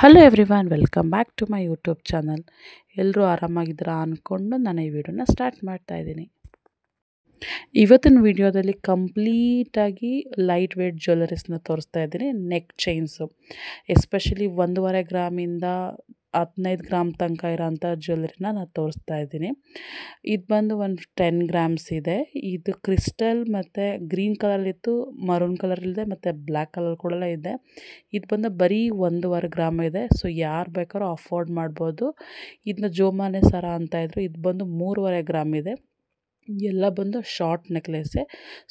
Hello everyone, welcome back to my YouTube channel. ಎಲ್ಲರೂ ಆರಾಮಾಗಿದ್ದೀರಾ ಅಂದ್ಕೊಂಡು ನಾನು ಈ ವಿಡಿಯೋನ ಸ್ಟಾರ್ಟ್ ಮಾಡ್ತಾ ಇದ್ದೀನಿ. ಇವತ್ತಿನ ವಿಡಿಯೋದಲ್ಲಿ ಕಂಪ್ಲೀಟಾಗಿ ಲೈಟ್ ವೇಟ್ ಜ್ಯುವೆಲರೀಸ್ನ ತೋರಿಸ್ತಾ ಇದ್ದೀನಿ. ನೆಕ್ ಚೈನ್ಸು ಎಸ್ಪೆಷಲಿ 1.5 ಗ್ರಾಮಿಂದ 15 ಗ್ರಾಮ್ ತನಕ ಇರೋಂಥ ಜ್ಯುವೆಲರಿನ ನಾನು ತೋರಿಸ್ತಾ ಇದ್ದೀನಿ. ಇದು ಬಂದು ಒಂದು 10 ಗ್ರಾಮ್ಸ್ ಇದೆ. ಇದು ಕ್ರಿಸ್ಟಲ್ ಮತ್ತು ಗ್ರೀನ್ ಕಲರ್ಲಿತ್ತು, ಮರೂನ್ ಕಲರಲ್ಲಿದೆ ಮತ್ತು ಬ್ಲ್ಯಾಕ್ ಕಲರ್ ಕೂಡ ಇದೆ. ಇದು ಬಂದು ಬರೀ 1.5 ಗ್ರಾಮ್ ಇದೆ. ಸೊ ಯಾರು ಬೇಕಾದ್ರೂ ಅಫೋರ್ಡ್ ಮಾಡ್ಬೋದು. ಇದನ್ನ ಜೋಮಾನೆ ಸರ ಅಂತ ಇದ್ರು. ಇದು ಬಂದು 3.5 ಗ್ರಾಮ್ ಇದೆ. ಎಲ್ಲ ಬಂದು ಶಾರ್ಟ್ ನೆಕ್ಲೆಸ್ಸೇ.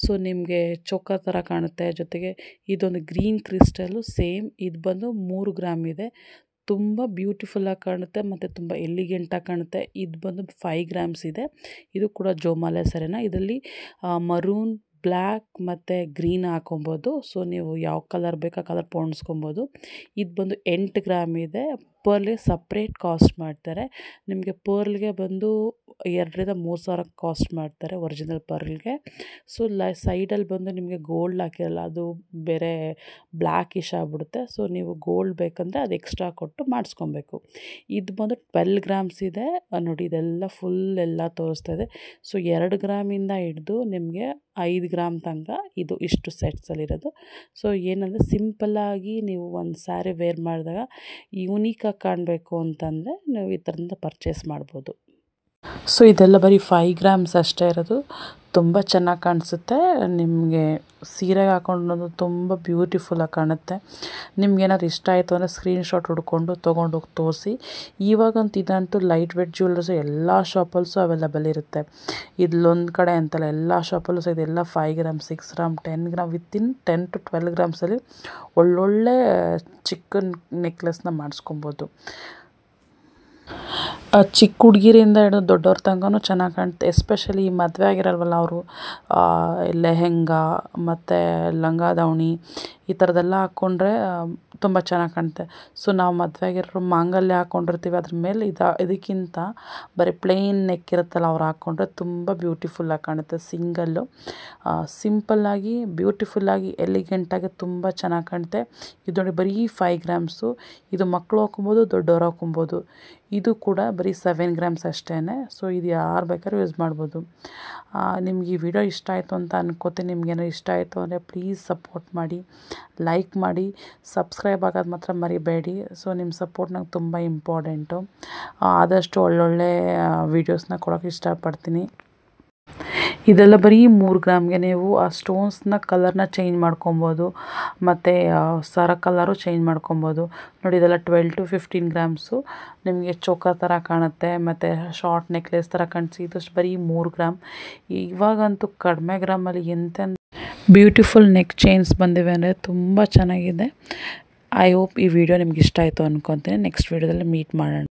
ಸೊ ನಿಮಗೆ ಚೋಕರ್ ಥರ ಕಾಣುತ್ತೆ. ಜೊತೆಗೆ ಇದೊಂದು ಗ್ರೀನ್ ಕ್ರಿಸ್ಟಲ್ಲು ಸೇಮ್. ಇದು ಬಂದು 3 ಗ್ರಾಮ್ ಇದೆ. ತುಂಬ ಬ್ಯೂಟಿಫುಲ್ಲಾಗಿ ಕಾಣುತ್ತೆ ಮತ್ತು ತುಂಬ ಎಲಿಗೆಂಟಾಗಿ ಕಾಣುತ್ತೆ. ಇದು ಬಂದು 5 ಗ್ರಾಮ್ಸ್ ಇದೆ. ಇದು ಕೂಡ ಜೋಮಾಲೆ ಸರಿನಾ. ಇದರಲ್ಲಿ ಮರೂನ್, ಬ್ಲ್ಯಾಕ್ ಮತ್ತು ಗ್ರೀನ್ ಹಾಕೊಬೋದು. ಸೊ ನೀವು ಯಾವ ಕಲರ್ ಬೇಕು ಆ ಕಲರ್ ಪೋಣಿಸ್ಕೊಬೋದು. ಇದು ಬಂದು 8 ಗ್ರಾಮ್ ಇದೆ. ಪರ್ಲ್ಗೆ ಸಪ್ರೇಟ್ ಕಾಸ್ಟ್ ಮಾಡ್ತಾರೆ. ನಿಮಗೆ ಪರ್ಲ್ಗೆ ಬಂದು 2,000-3,000 ಕಾಸ್ಟ್ ಮಾಡ್ತಾರೆ ಒರಿಜಿನಲ್ ಪರ್ಲ್ಗೆ. ಸೊ ಸೈಡಲ್ಲಿ ಬಂದು ನಿಮಗೆ ಗೋಲ್ಡ್ ಹಾಕಿರಲ್ಲ, ಅದು ಬೇರೆ ಬ್ಲ್ಯಾಕಿಶ್ ಆಗಿಬಿಡುತ್ತೆ. ಸೊ ನೀವು ಗೋಲ್ಡ್ ಬೇಕಂದರೆ ಅದು ಎಕ್ಸ್ಟ್ರಾ ಕೊಟ್ಟು ಮಾಡಿಸ್ಕೊಬೇಕು. ಇದು ಬಂದು 12 ಗ್ರಾಮ್ಸ್ ಇದೆ. ನೋಡಿ ಇದೆಲ್ಲ ಫುಲ್ ಎಲ್ಲ ತೋರಿಸ್ತಾ ಇದೆ. ಸೊ 2 ಗ್ರಾಮಿಂದ ಹಿಡಿದು ನಿಮಗೆ 5 ಗ್ರಾಮ್ ತನಕ ಇದು ಇಷ್ಟು ಸೆಟ್ಸಲ್ಲಿರೋದು. ಸೊ ಏನಂದರೆ ಸಿಂಪಲ್ಲಾಗಿ ನೀವು ಒಂದು ಸ್ಯಾರಿ ವೇರ್ ಮಾಡಿದಾಗ ಯೂನೀಕಾಗಿ ಕಾಣಬೇಕು ಅಂತಂದರೆ ನೀವು ಈ ಥರದಿಂದ ಪರ್ಚೇಸ್ ಮಾಡ್ಬೋದು. ಸೊ ಇದೆಲ್ಲ ಬರೀ 5 ಗ್ರಾಮ್ಸ್ ಅಷ್ಟೇ ಇರೋದು. ತುಂಬ ಚೆನ್ನಾಗಿ ಕಾಣಿಸುತ್ತೆ. ನಿಮಗೆ ಸೀರೆಗೆ ಹಾಕೊಂಡು ತುಂಬ ಬ್ಯೂಟಿಫುಲ್ಲಾಗಿ ಕಾಣುತ್ತೆ. ನಿಮ್ಗೇನಾದ್ರು ಇಷ್ಟ ಆಯಿತು ಅಂದರೆ ಸ್ಕ್ರೀನ್ಶಾಟ್ ಹುಡ್ಕೊಂಡು ತೊಗೊಂಡೋಗಿ ತೋರಿಸಿ. ಇವಾಗಂತೂ ಇದಂತೂ ಲೈಟ್ ವೇಟ್ ಜ್ಯುವೆಲ್ಲರ್ಸು ಎಲ್ಲ ಶಾಪಲ್ಸು ಅವೈಲಬಲ್ ಇರುತ್ತೆ. ಇಲ್ಲೊಂದು ಕಡೆ ಅಂತಲ್ಲ, ಎಲ್ಲ ಶಾಪಲ್ಲೂ ಸಹ ಇದೆಲ್ಲ 5 gram, 6 gram, 10 gram, within 10 to 12 ಗ್ರಾಮ್ಸಲ್ಲಿ ಒಳ್ಳೊಳ್ಳೆ ಚಿಕ್ಕ ನೆಕ್ಲೆಸ್ನ ಮಾಡಿಸ್ಕೊಬೋದು. ಚಿಕ್ಕ ಹುಡುಗಿರಿಂದ ಹಿಡಿದು ದೊಡ್ಡವ್ರ ತನಕನೂ ಚೆನ್ನಾಗಿ ಕಾಣುತ್ತೆ. ಎಸ್ಪೆಷಲಿ ಮದುವೆ ಆಗಿರಲ್ವಲ್ಲ ಅವರು ಲೆಹೆಂಗಾ ಮತ್ತು ಲಂಗ ದಾವಣಿ ಈ ಥರದ್ದೆಲ್ಲ ಹಾಕ್ಕೊಂಡ್ರೆ ತುಂಬ ಚೆನ್ನಾಗಿ ಕಾಣುತ್ತೆ. ಸೊ ನಾವು ಮದುವೆ ಆಗಿರೋ ಮಾಂಗಲ್ಯ ಹಾಕ್ಕೊಂಡಿರ್ತೀವಿ, ಅದ್ರ ಮೇಲೆ ಇದಕ್ಕಿಂತ ಬರೀ ಪ್ಲೇನ್ ನೆಕ್ ಇರುತ್ತಲ್ಲ ಅವ್ರು ಹಾಕ್ಕೊಂಡ್ರೆ ತುಂಬ ಬ್ಯೂಟಿಫುಲ್ಲಾಗಿ ಕಾಣುತ್ತೆ. ಸಿಂಗಲ್ಲು ಸಿಂಪಲ್ಲಾಗಿ ಬ್ಯೂಟಿಫುಲ್ಲಾಗಿ ಎಲಿಗೆಂಟಾಗಿ ತುಂಬ ಚೆನ್ನಾಗಿ ಕಾಣುತ್ತೆ. ಇದು ನೋಡಿ ಬರೀ 5 ಗ್ರಾಮ್ಸು. ಇದು ಮಕ್ಕಳು ಹಾಕೊಬೋದು, ದೊಡ್ಡವ್ರು ಹಾಕೊಬೋದು. ಇದು ಕೂಡ ಬರೀ 7 ಗ್ರಾಮ್ಸ್ ಅಷ್ಟೇ. ಸೊ ಇದು ಯಾರು ಬೇಕಾದ್ರೂ ಯೂಸ್ ಮಾಡ್ಬೋದು. ನಿಮ್ಗೆ ಈ ವಿಡಿಯೋ ಇಷ್ಟ ಆಯಿತು ಅಂತ ಅನ್ಕೋತೀನಿ. ನಿಮಗೇನೋ ಇಷ್ಟ ಆಯಿತು ಅಂದರೆ ಪ್ಲೀಸ್ ಸಪೋರ್ಟ್ ಮಾಡಿ, ಲೈಕ್ ಮಾಡಿ, ಸಬ್ಸ್ಕ್ರೈಬ್ ಆಗೋದು ಮಾತ್ರ ಮರಿಬೇಡಿ. ಸೊ ನಿಮ್ಮ ಸಪೋರ್ಟ್ ನಂಗೆ ತುಂಬ ಇಂಪಾರ್ಟೆಂಟು. ಆದಷ್ಟು ಒಳ್ಳೊಳ್ಳೆ ವೀಡಿಯೋಸ್ನ ಕೊಡೋಕ್ಕೆ ಇಷ್ಟಪಡ್ತೀನಿ. ಇದೆಲ್ಲ ಬರೀ 3 ಗ್ರಾಮ್ಗೆ ನೀವು ಆ ಸ್ಟೋನ್ಸ್ನ ಕಲರ್ನ ಚೇಂಜ್ ಮಾಡ್ಕೊಬೋದು ಮತ್ತು ಸರ ಕಲರು ಚೇಂಜ್ ಮಾಡ್ಕೊಬೋದು. ನೋಡಿ ಇದೆಲ್ಲ 12 to 15 ಗ್ರಾಮ್ಸು. ನಿಮಗೆ ಚೋಕರ್ ಥರ ಕಾಣುತ್ತೆ ಮತ್ತು ಶಾರ್ಟ್ ನೆಕ್ಲೆಸ್ ಥರ ಕಾಣಿಸಿ. ಇದಷ್ಟು ಬರೀ 3 ಗ್ರಾಮ್. ಇವಾಗಂತೂ ಕಡಿಮೆ ಗ್ರಾಮಲ್ಲಿ ಎಂತೆಂಥ ಬ್ಯೂಟಿಫುಲ್ ನೆಕ್ ಚೈನ್ಸ್ ಬಂದಿವೆ ಅಂದರೆ ತುಂಬ ಚೆನ್ನಾಗಿದೆ. ಐ ಹೋಪ್ ಈ ವಿಡಿಯೋ ನಿಮ್ಗೆ ಇಷ್ಟ ಆಯಿತು ಅಂದ್ಕೊತೀನಿ. ನೆಕ್ಸ್ಟ್ ವಿಡಿಯೋದಲ್ಲಿ ಮೀಟ್ ಮಾಡೋಣ.